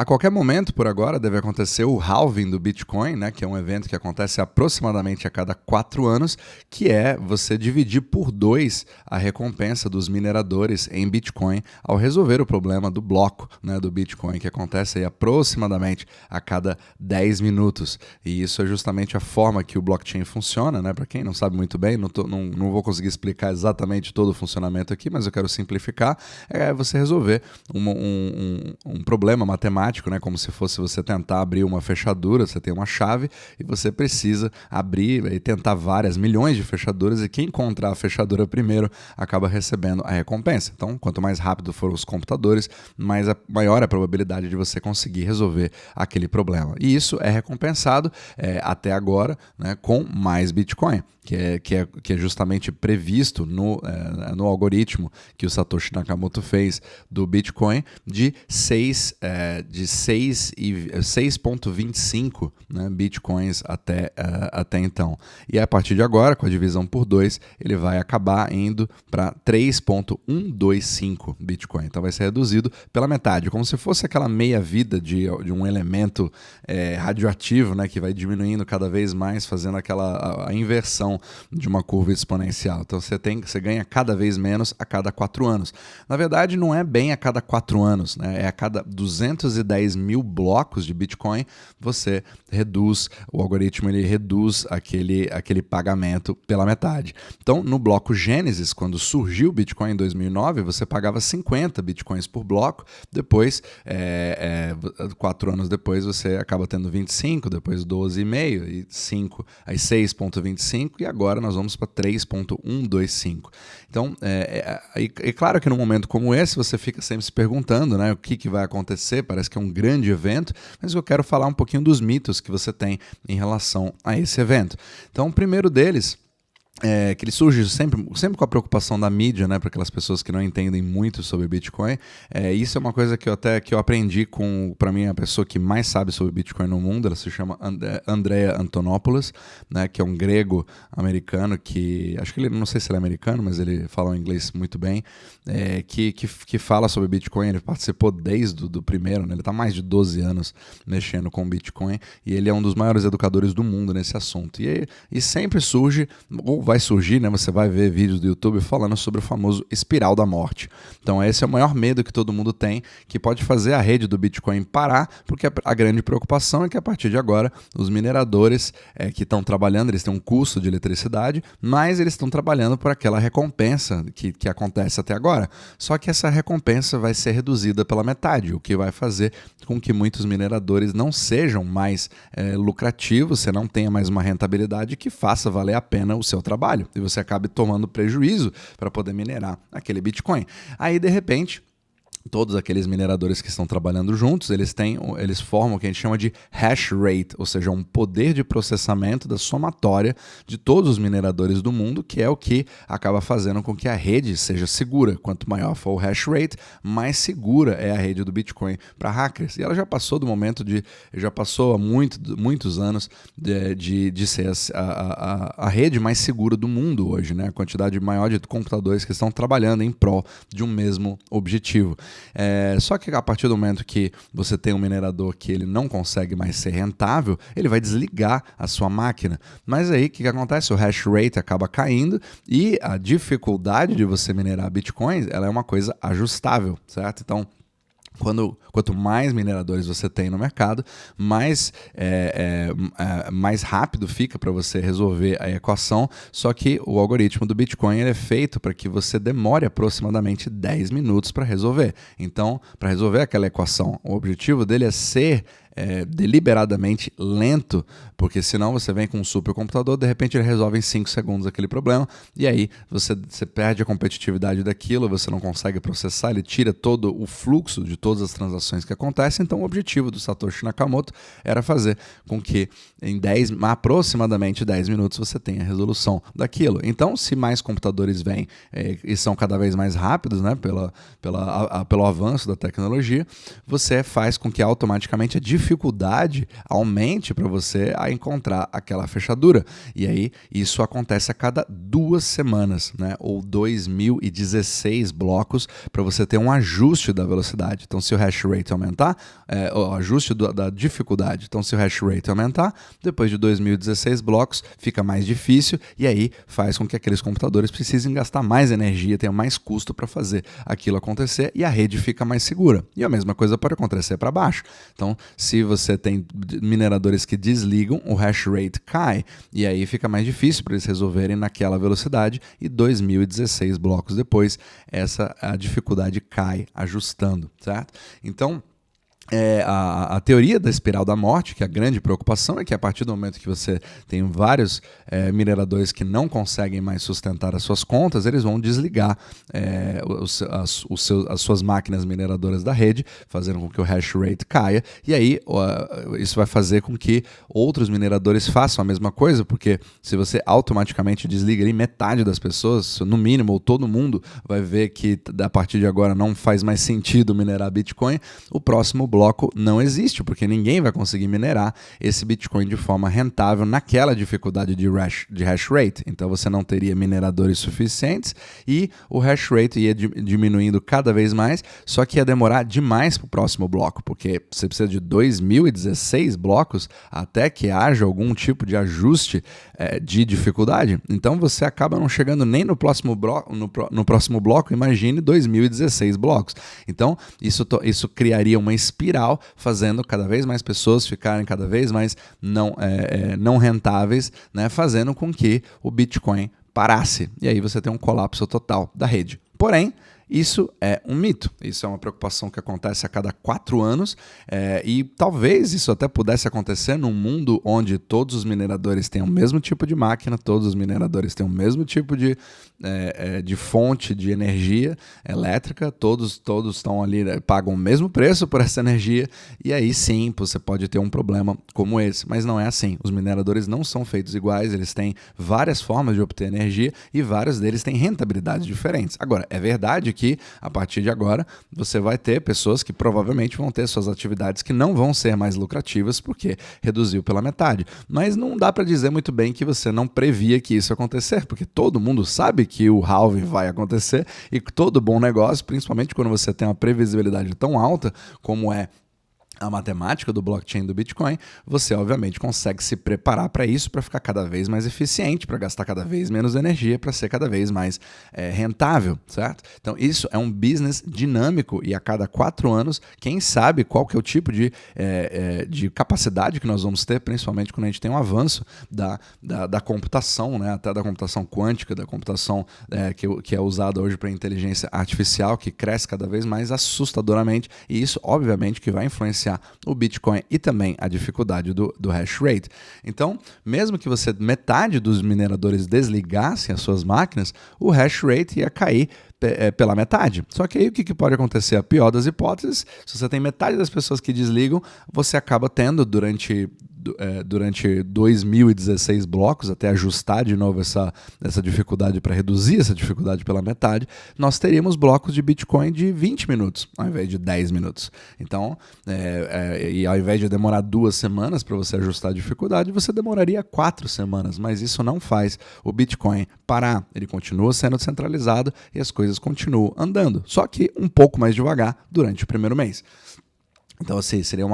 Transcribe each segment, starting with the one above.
A qualquer momento, por agora, deve acontecer o halving do Bitcoin, né, que é um evento que acontece aproximadamente a cada 4 anos, que é você dividir por 2 a recompensa dos mineradores em Bitcoin ao resolver o problema do bloco, né, do Bitcoin, que acontece aí aproximadamente a cada 10 minutos. E isso é justamente a forma que o blockchain funciona, né? Para quem não sabe muito bem, não vou conseguir explicar exatamente todo o funcionamento aqui, mas eu quero simplificar. É você resolver um problema matemático, né? Como se fosse você tentar abrir uma fechadura, você tem uma chave e você precisa abrir e tentar várias milhões de fechaduras, e quem encontrar a fechadura primeiro acaba recebendo a recompensa. Então, quanto mais rápido foram os computadores, maior a probabilidade de você conseguir resolver aquele problema. E isso é recompensado até agora, né, com mais Bitcoin, que é justamente previsto no algoritmo que o Satoshi Nakamoto fez do Bitcoin de 6,25, né, Bitcoins até então. E a partir de agora, com a divisão por 2, ele vai acabar indo para 3,125 Bitcoin. Então vai ser reduzido pela metade, como se fosse aquela meia-vida de um elemento radioativo, né, que vai diminuindo cada vez mais, fazendo a inversão de uma curva exponencial. Então você ganha cada vez menos a cada 4 anos. Na verdade, não é bem a cada 4 anos, né? É a cada 210 mil blocos de Bitcoin você o algoritmo ele reduz aquele pagamento pela metade. Então, no bloco Gênesis, quando surgiu o Bitcoin em 2009, você pagava 50 Bitcoins por bloco, depois, 4 anos depois, você acaba tendo 25, depois 12,5 e 5, aí 6,25 e agora nós vamos para 3,125. Então, é claro que num momento como esse, você fica sempre se perguntando, né, o que vai acontecer, parece que é um grande evento, mas eu quero falar um pouquinho dos mitos que você tem em relação a esse evento. Então, o primeiro deles que ele surge sempre com a preocupação da mídia, né, para aquelas pessoas que não entendem muito sobre Bitcoin. Isso é uma coisa que eu aprendi para mim, a pessoa que mais sabe sobre Bitcoin no mundo. Ela se chama Andrea Antonopoulos, né, que é um grego americano que, acho que ele, não sei se ele é americano, mas ele fala inglês muito bem, que fala sobre Bitcoin. Ele participou desde o primeiro, né, ele está há mais de 12 anos mexendo com Bitcoin e ele é um dos maiores educadores do mundo nesse assunto. E sempre surge, ou vai surgir, né? Você vai ver vídeos do YouTube falando sobre o famoso espiral da morte. Então esse é o maior medo que todo mundo tem, que pode fazer a rede do Bitcoin parar, porque a grande preocupação é que a partir de agora os mineradores que estão trabalhando, eles têm um custo de eletricidade, mas eles estão trabalhando por aquela recompensa que acontece até agora. Só que essa recompensa vai ser reduzida pela metade, o que vai fazer com que muitos mineradores não sejam mais lucrativos, você não tenha mais uma rentabilidade que faça valer a pena o seu trabalho, e você acabe tomando prejuízo para poder minerar aquele Bitcoin. Aí, de repente, todos aqueles mineradores que estão trabalhando juntos, eles formam o que a gente chama de hash rate, ou seja, um poder de processamento da somatória de todos os mineradores do mundo, que é o que acaba fazendo com que a rede seja segura. Quanto maior for o hash rate, mais segura é a rede do Bitcoin para hackers. E ela já passou há muitos anos de ser a rede mais segura do mundo hoje, né? A quantidade maior de computadores que estão trabalhando em prol de um mesmo objetivo. Só que a partir do momento que você tem um minerador que ele não consegue mais ser rentável, ele vai desligar a sua máquina. Mas aí o que acontece? O hash rate acaba caindo e a dificuldade de você minerar Bitcoins, ela é uma coisa ajustável, certo? Então, quanto mais mineradores você tem no mercado, mais rápido fica para você resolver a equação, só que o algoritmo do Bitcoin ele é feito para que você demore aproximadamente 10 minutos para resolver. Então, para resolver aquela equação, o objetivo dele é ser deliberadamente lento, porque senão você vem com um supercomputador, de repente ele resolve em 5 segundos aquele problema, e aí você perde a competitividade daquilo, você não consegue processar, ele tira todo o fluxo de todas as transações que acontecem. Então o objetivo do Satoshi Nakamoto era fazer com que em aproximadamente 10 minutos você tenha a resolução daquilo. Então, se mais computadores vêm e são cada vez mais rápidos, né, pelo avanço da tecnologia, você faz com que automaticamente a dificuldade aumente para você a encontrar aquela fechadura. E aí isso acontece a cada 2 semanas, né? Ou 2016 blocos para você ter um ajuste da velocidade. Então, se o hash rate aumentar, o ajuste da dificuldade. Então, se o hash rate aumentar, depois de 2016 blocos, fica mais difícil e aí faz com que aqueles computadores precisem gastar mais energia, tenham mais custo para fazer aquilo acontecer e a rede fica mais segura. E a mesma coisa pode acontecer para baixo. Então, se você tem mineradores que desligam, o hash rate cai e aí fica mais difícil para eles resolverem naquela velocidade e 2016 blocos depois, a dificuldade cai ajustando, certo? Então, a teoria da espiral da morte, que a grande preocupação é que a partir do momento que você tem vários mineradores que não conseguem mais sustentar as suas contas, eles vão desligar as suas máquinas mineradoras da rede, fazendo com que o hash rate caia, e aí isso vai fazer com que outros mineradores façam a mesma coisa, porque se você automaticamente desliga ali metade das pessoas, no mínimo, ou todo mundo vai ver que a partir de agora não faz mais sentido minerar Bitcoin, o próximo bloco não existe, porque ninguém vai conseguir minerar esse Bitcoin de forma rentável naquela dificuldade de hash rate. Então você não teria mineradores suficientes e o hash rate ia diminuindo cada vez mais, só que ia demorar demais para o próximo bloco, porque você precisa de 2016 blocos até que haja algum tipo de ajuste de dificuldade. Então você acaba não chegando nem no próximo bloco, imagine 2016 blocos. Então isso criaria uma espiral, fazendo cada vez mais pessoas ficarem cada vez mais não rentáveis, né, fazendo com que o Bitcoin parasse. E aí você tem um colapso total da rede. Porém, isso é um mito, isso é uma preocupação que acontece a cada 4 anos e talvez isso até pudesse acontecer num mundo onde todos os mineradores têm o mesmo tipo de máquina, todos os mineradores têm o mesmo tipo de fonte de energia elétrica, todos estão ali, pagam o mesmo preço por essa energia e aí sim você pode ter um problema como esse, mas não é assim, os mineradores não são feitos iguais, eles têm várias formas de obter energia e vários deles têm rentabilidades diferentes. Agora, é verdade que a partir de agora você vai ter pessoas que provavelmente vão ter suas atividades que não vão ser mais lucrativas porque reduziu pela metade. Mas não dá para dizer muito bem que você não previa que isso ia acontecer, porque todo mundo sabe que o halving vai acontecer e todo bom negócio, principalmente quando você tem uma previsibilidade tão alta como é a matemática do blockchain do Bitcoin, você obviamente consegue se preparar para isso, para ficar cada vez mais eficiente, para gastar cada vez menos energia, para ser cada vez mais rentável, certo? Então isso é um business dinâmico e a cada 4 anos, quem sabe qual que é o tipo de capacidade que nós vamos ter, principalmente quando a gente tem um avanço da computação, né? Até da computação quântica, da computação que é usada hoje para inteligência artificial, que cresce cada vez mais assustadoramente e isso obviamente que vai influenciar o Bitcoin e também a dificuldade do hash rate. Então, mesmo que metade dos mineradores desligassem as suas máquinas, o hash rate ia cair pela metade. Só que aí o que pode acontecer? A pior das hipóteses, se você tem metade das pessoas que desligam, você acaba tendo durante 2016 blocos, até ajustar de novo essa dificuldade para reduzir essa dificuldade pela metade, nós teríamos blocos de Bitcoin de 20 minutos, ao invés de 10 minutos. Então, e ao invés de demorar 2 semanas para você ajustar a dificuldade, você demoraria 4 semanas, mas isso não faz o Bitcoin parar. Ele continua sendo descentralizado e as coisas continuam andando, só que um pouco mais devagar durante o primeiro mês. Então, assim, seria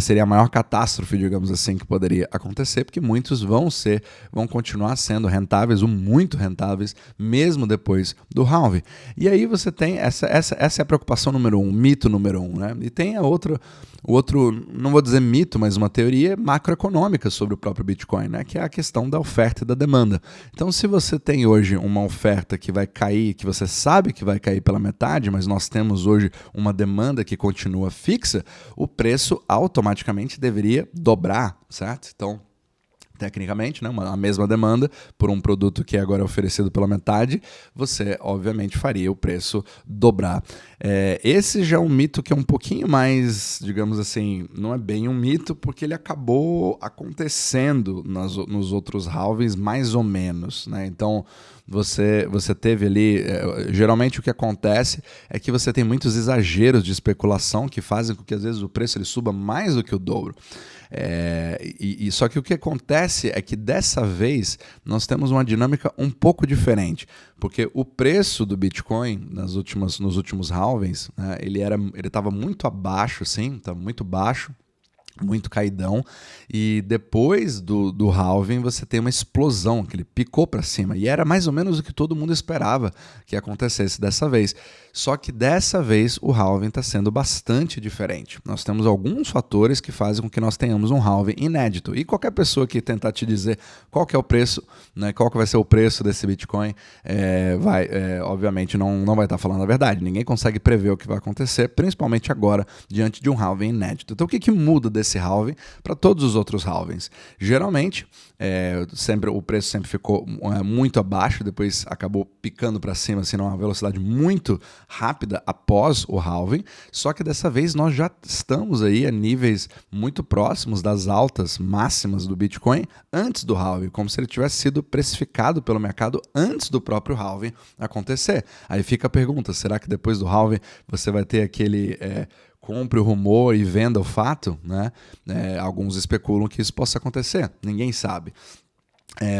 seria a maior catástrofe, digamos assim, que poderia acontecer, porque muitos vão continuar sendo rentáveis ou muito rentáveis, mesmo depois do halving. E aí você tem essa é a preocupação número 1, mito número 1, né? E tem o outro, não vou dizer mito, mas uma teoria macroeconômica sobre o próprio Bitcoin, né? Que é a questão da oferta e da demanda. Então, se você tem hoje uma oferta que vai cair, que você sabe que vai cair pela metade, mas nós temos hoje uma demanda que continua fixa, o preço automaticamente deveria dobrar, certo? Então, tecnicamente, né, a mesma demanda por um produto que agora é oferecido pela metade, você obviamente faria o preço dobrar. Esse já é um mito que é um pouquinho mais, digamos assim, não é bem um mito, porque ele acabou acontecendo nos outros halvings mais ou menos, né? Então você teve ali, geralmente o que acontece é que você tem muitos exageros de especulação que fazem com que às vezes o preço ele suba mais do que o dobro. Só que o que acontece é que dessa vez nós temos uma dinâmica um pouco diferente, porque o preço do Bitcoin nos últimos halvings, né, ele estava muito abaixo, sim, estava muito baixo, muito caidão, e depois do halving você tem uma explosão, que ele picou para cima, e era mais ou menos o que todo mundo esperava que acontecesse dessa vez. Só que dessa vez o halving está sendo bastante diferente. Nós temos alguns fatores que fazem com que nós tenhamos um halving inédito, e qualquer pessoa que tentar te dizer qual que é o preço, né, qual que vai ser o preço desse Bitcoin, obviamente não vai estar falando a verdade. Ninguém consegue prever o que vai acontecer, principalmente agora, diante de um halving inédito. Então o que muda desse halving para todos os outros halvings? Geralmente, o preço sempre ficou muito abaixo, depois acabou picando para cima, assim, numa velocidade muito rápida após o halving, só que dessa vez nós já estamos aí a níveis muito próximos das altas máximas do Bitcoin antes do halving, como se ele tivesse sido precificado pelo mercado antes do próprio halving acontecer. Aí fica a pergunta, será que depois do halving você vai ter aquele compre o rumor e venda o fato, né? Alguns especulam que isso possa acontecer, ninguém sabe.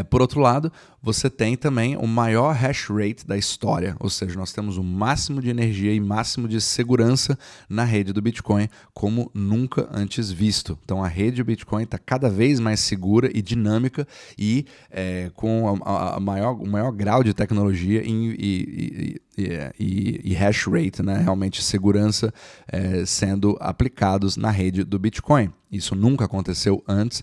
Por outro lado, você tem também o maior hash rate da história, ou seja, nós temos o máximo de energia e máximo de segurança na rede do Bitcoin como nunca antes visto. Então a rede do Bitcoin está cada vez mais segura e dinâmica e com o maior grau de tecnologia e hash rate, né? Realmente segurança sendo aplicados na rede do Bitcoin. Isso nunca aconteceu antes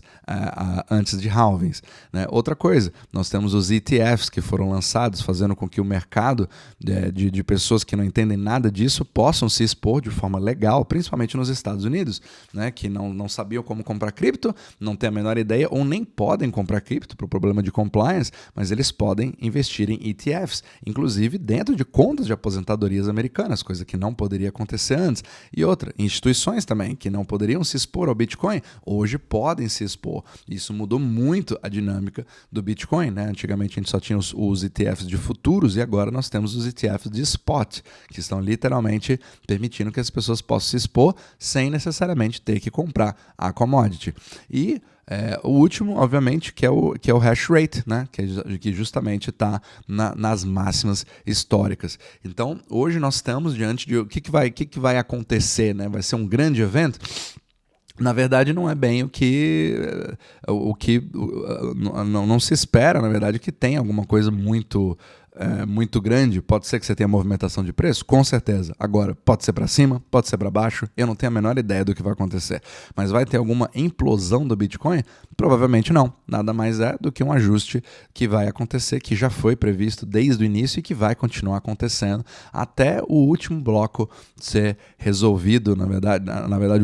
de halvings, né? Outra coisa, nós temos os ETFs que foram lançados, fazendo com que o mercado de pessoas que não entendem nada disso possam se expor de forma legal, principalmente nos Estados Unidos, né? Que não sabiam como comprar cripto, não têm a menor ideia ou nem podem comprar cripto por problema de compliance, mas eles podem investir em ETFs, inclusive dentro de contas de aposentadorias americanas, coisa que não poderia acontecer antes. E outra, instituições também, que não poderiam se expor ao Bitcoin, hoje podem se expor. Isso mudou muito a dinâmica do Bitcoin, né? Antigamente a gente só tinha os ETFs de futuros e agora nós temos os ETFs de spot, que estão literalmente permitindo que as pessoas possam se expor sem necessariamente ter que comprar a commodity. E o último, obviamente, que é o hash rate, né? Que justamente está nas máximas históricas. Então, hoje nós estamos diante de o que vai acontecer, né? Vai ser um grande evento? Na verdade, não é bem não se espera, na verdade, que tenha alguma coisa muito grande. Pode ser que você tenha movimentação de preço? Com certeza. Agora, pode ser para cima, pode ser para baixo, eu não tenho a menor ideia do que vai acontecer. Mas vai ter alguma implosão do Bitcoin? Provavelmente não. Nada mais é do que um ajuste que vai acontecer, que já foi previsto desde o início e que vai continuar acontecendo até o último bloco ser resolvido, na verdade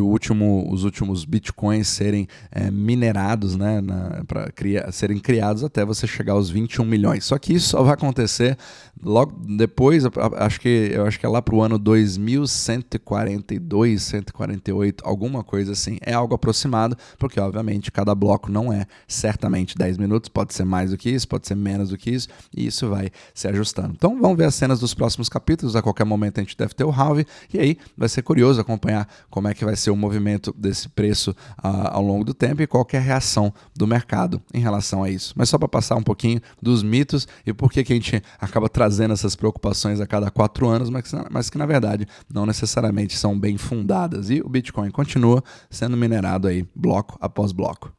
os últimos Bitcoins serem minerados, né, para serem criados até você chegar aos 21 milhões. Só que isso só vai acontecer logo depois, eu acho que é lá para o ano 2142, 148, alguma coisa assim. É algo aproximado, porque obviamente cada bloco não é certamente 10 minutos, pode ser mais do que isso, pode ser menos do que isso, e isso vai se ajustando. Então vamos ver as cenas dos próximos capítulos, a qualquer momento a gente deve ter o halving, e aí vai ser curioso acompanhar como é que vai ser o movimento desse preço ao longo do tempo e qual que é a reação do mercado em relação a isso. Mas só para passar um pouquinho dos mitos e por que a gente acaba trazendo essas preocupações a cada 4 anos, mas que na verdade não necessariamente são bem fundadas. E o Bitcoin continua sendo minerado aí bloco após bloco.